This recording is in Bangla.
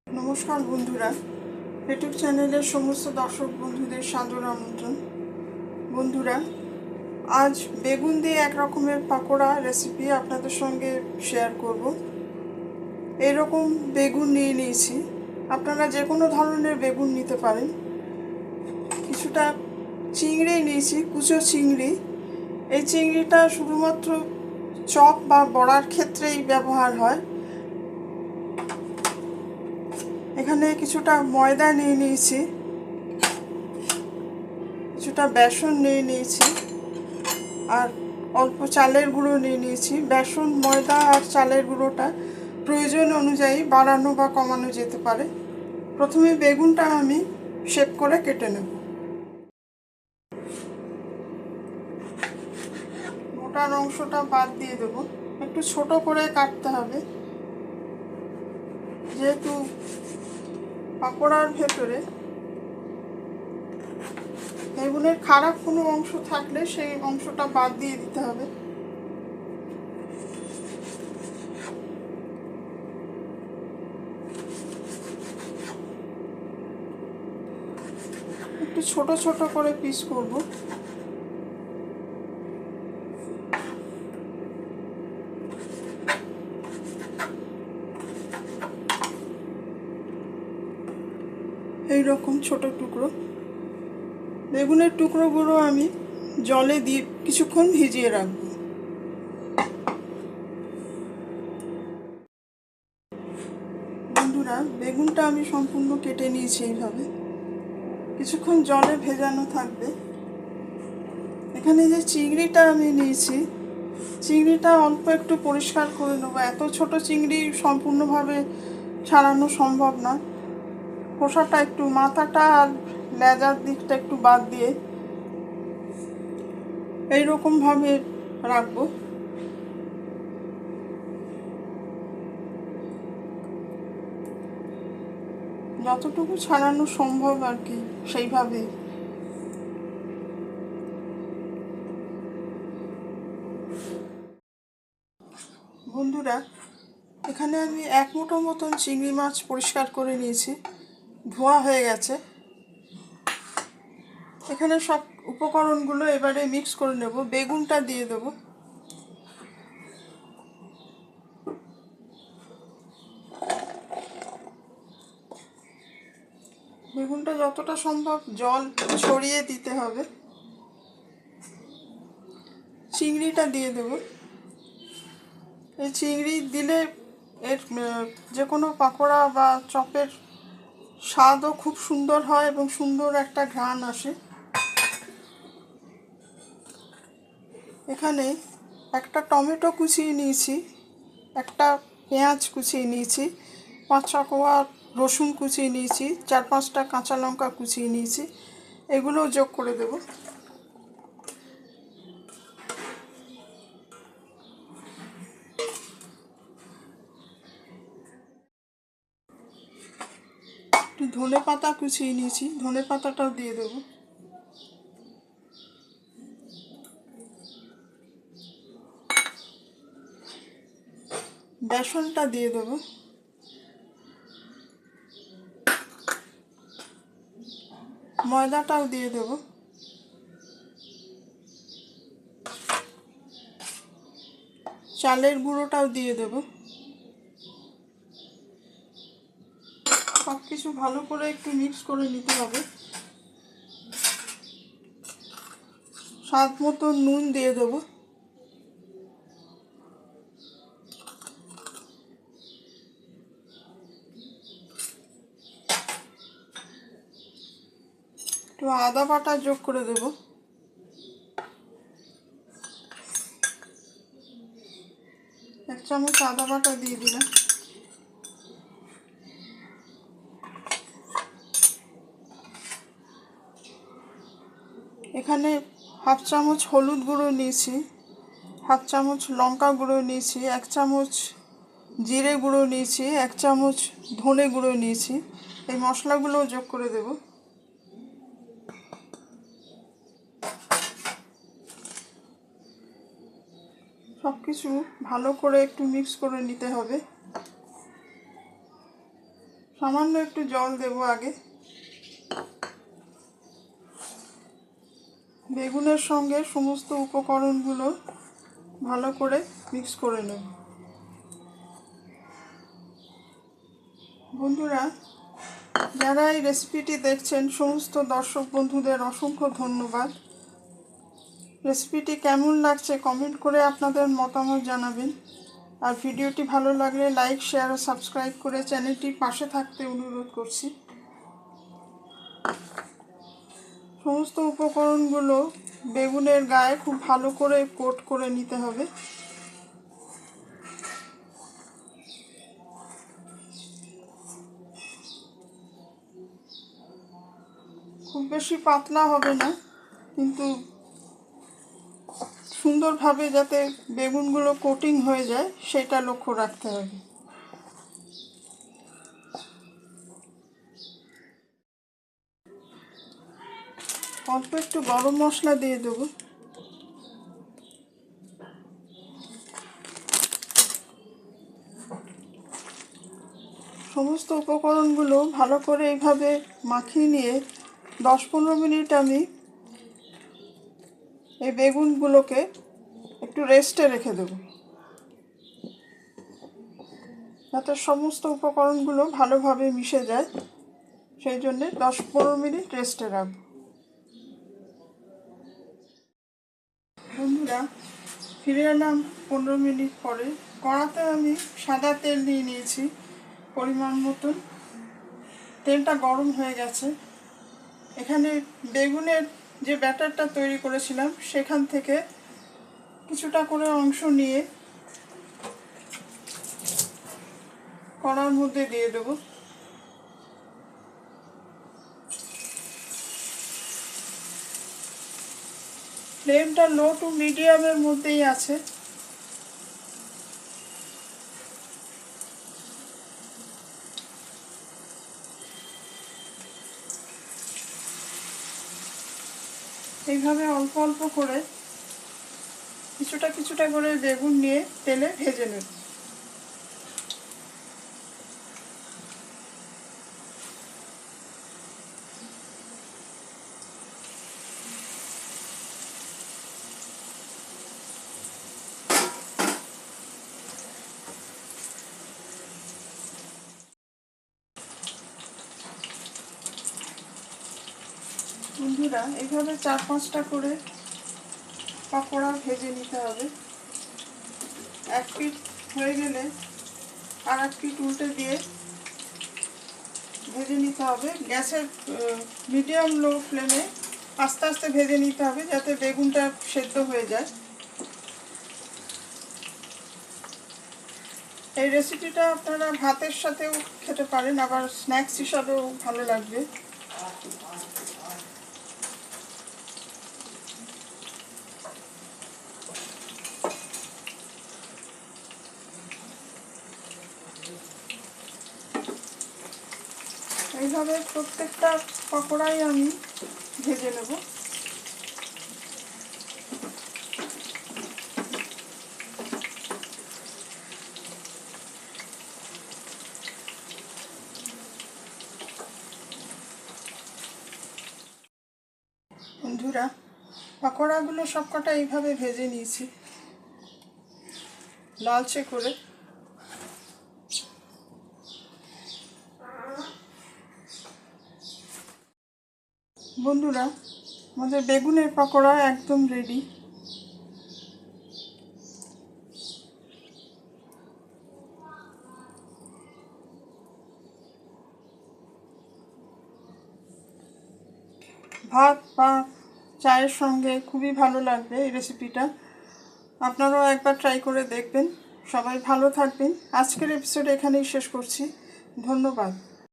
নমস্কার বন্ধুরা, ইউটিউব চ্যানেলের সমস্ত দর্শক বন্ধুদের সাদর আমন্ত্রণ। বন্ধুরা, আজ বেগুন দিয়ে এক রকমের পাকোড়া রেসিপি আপনাদের সঙ্গে শেয়ার করব। এরকম বেগুন নিয়ে নিয়েছি, আপনারা যে কোনো ধরনের বেগুন নিতে পারেন। কিছুটা চিংড়ি নিয়েছি, কুচো চিংড়ি। এই চিংড়িটা শুধুমাত্র চপ বা বড়ার ক্ষেত্রেই ব্যবহার হয়। এখানে কিছুটা ময়দা নিয়ে নিয়েছি, কিছুটা বেসন নিয়ে নিয়েছি, আর অল্প চালের গুঁড়ো নিয়ে নিয়েছি। বেসন, ময়দা আর চালের গুঁড়োটা প্রয়োজন অনুযায়ী বাড়ানো বা কমানো যেতে পারে। প্রথমে বেগুনটা আমি শেপ করে কেটে নেব। মোটার অংশটা বাদ দিয়ে দেবো, একটু ছোট করে কাটতে হবে, যেহেতু পাকোড়ার ভেতরে বেগুনের খারাপ কোনো অংশ থাকলে সেই অংশটা বাদ দিয়ে দিতে হবে। একটু ছোট ছোট করে পিস করব। এইরকম ছোট টুকরো বেগুনের টুকরোগুলো আমি জলে দিয়ে কিছুক্ষণ ভিজিয়ে রাখব। বন্ধুরা, বেগুনটা আমি সম্পূর্ণ কেটে নিয়েছি এইভাবে, কিছুক্ষণ জলে ভেজানো থাকবে। এখানে যে চিংড়িটা আমি নিয়েছি, চিংড়িটা অল্প একটু পরিষ্কার করে নেবো। এত ছোট চিংড়ি সম্পূর্ণভাবে ছাড়ানো সম্ভব না। খোসাটা একটু, মাথাটা আর লেজার দিকটা একটু বাদ দিয়ে এইরকমভাবে রাখবো। যতটুকু ছাড়ানো সম্ভব আর কি, সেইভাবে। বন্ধুরা, এখানে আমি 1 মুঠো মতন চিংড়ি মাছ পরিষ্কার করে নিয়েছি, ধোয়া হয়ে গেছে। এখানে সব উপকরণগুলো এবারে মিক্স করে নেব। বেগুনটা দিয়ে দেব, বেগুনটা যতটা সম্ভব জল ছড়িয়ে দিতে হবে। চিংড়িটা দিয়ে দেব। এই চিংড়ি দিলে এর যে কোনো পাকোড়া বা চপের স্বাদও খুব সুন্দর হয় এবং সুন্দর একটা ঘ্রাণ আসে। এখানে একটা টমেটো কুচিয়ে নিয়েছি, একটা পেঁয়াজ কুচিয়ে নিয়েছি, 5-6 কোয়া রসুন কুচিয়ে নিয়েছি, 4-5টা কাঁচা লঙ্কা কুচিয়ে নিয়েছি। এগুলো যোগ করে দেব। একটু ধনে পাতা কুচিয়ে নিয়েছি, ধনে পাতাটাও দিয়ে দেব। বেসনটা দিয়ে দেব। ময়দাটাও দিয়ে দেব। চালের গুঁড়োটাও দিয়ে দেব। সব কিছু ভালো করে একটু মিক্স করে নিতে হবে। স্বাদ মতো নুন দিয়ে দেব। একটু আদা বাটা যোগ করে দেব। এক চামচ আদা বাটা দিয়ে দিলাম। এখানে 1/2 চামচ হলুদ গুঁড়ো নিয়েছি, 1/2 চামচ লঙ্কা গুঁড়ো নিয়েছি, 1 চামচ জিরে গুঁড়ো নিয়েছি, 1 চামচ ধনে গুঁড়ো নিয়েছি। এই মশলাগুলো যোগ করে দেব। সব কিছু ভালো করে একটু মিক্স করে নিতে হবে। সামান্য একটু জল দেব আগে। বেগুনের সঙ্গে সমস্ত উপকরণগুলো ভালো করে মিক্স করে নেব। বন্ধুরা, যারা এই রেসিপিটি দেখছেন সমস্ত দর্শক বন্ধুদের অসংখ্য ধন্যবাদ। রেসিপিটি কেমন লাগছে কমেন্ট করে আপনাদের মতামত জানাবেন। আর ভিডিওটি ভালো লাগলে লাইক, শেয়ার ও সাবস্ক্রাইব করে চ্যানেলটির পাশে থাকতে অনুরোধ করছি। সমস্ত উপকরণগুলো বেগুনের গায়ে খুব ভালো করে কোট করে নিতে হবে। খুব বেশি পাতলা হবে না, কিন্তু সুন্দরভাবে যাতে বেগুনগুলো কোটিং হয়ে যায় সেটা লক্ষ্য রাখতে হবে। অল্প একটু গরম মশলা দিয়ে দেবো। সমস্ত উপকরণগুলো ভালো করে এইভাবে মাখিয়ে নিয়ে 10-15 মিনিট আমি এই বেগুনগুলোকে একটু রেস্টে রেখে দেব, যাতে সমস্ত উপকরণগুলো ভালোভাবে মিশে যায়। সেই জন্যে 10-15 মিনিট রেস্টে রাখব। বন্ধুরা, ফিরে এলাম 15 মিনিট পরে। কড়াতে আমি সাদা তেল নিয়ে নিয়েছি পরিমাণ মতন। তেলটা গরম হয়ে গেছে। এখানে বেগুনের যে ব্যাটারটা তৈরি করেছিলাম সেখান থেকে কিছুটা করে অংশ নিয়ে কড়ার মধ্যে দিয়ে দেবো। ফ্লেমটা লো টু মিডিয়ামের মধ্যেই আছে। এইভাবে অল্প অল্প করে কিছুটা কিছুটা করে বেগুন নিয়ে তেলে ভেজে নেব। বন্ধুরা, এইভাবে 4-5টা করে পকোড়া ভেজে নিতে হবে। এক পিঠ হয়ে গেলে আর এক পিঠ উল্টে দিয়ে ভেজে নিতে হবে। গ্যাসের মিডিয়াম লো ফ্লেমে আস্তে আস্তে ভেজে নিতে হবে, যাতে বেগুনটা সেদ্ধ হয়ে যায়। এই রেসিপিটা আপনারা ভাতের সাথেও খেতে পারেন, আবার স্ন্যাক্স হিসাবেও ভালো লাগবে। এইভাবে প্রত্যেকটা পকোড়াই আমি ভেজে নেব। বন্ধুরা, পকোড়াগুলো সবকটা এইভাবে ভেজে নিয়েছি লালচে করে। বন্ধুরা, আমাদের বেগুনের পকোড়া একদম রেডি। ভাত বা চায়ের সঙ্গে খুবই ভালো লাগবে এই রেসিপিটা। আপনারাও একবার ট্রাই করে দেখবেন। সবাই ভালো থাকবেন। আজকের এপিসোড এখানেই শেষ করছি। ধন্যবাদ।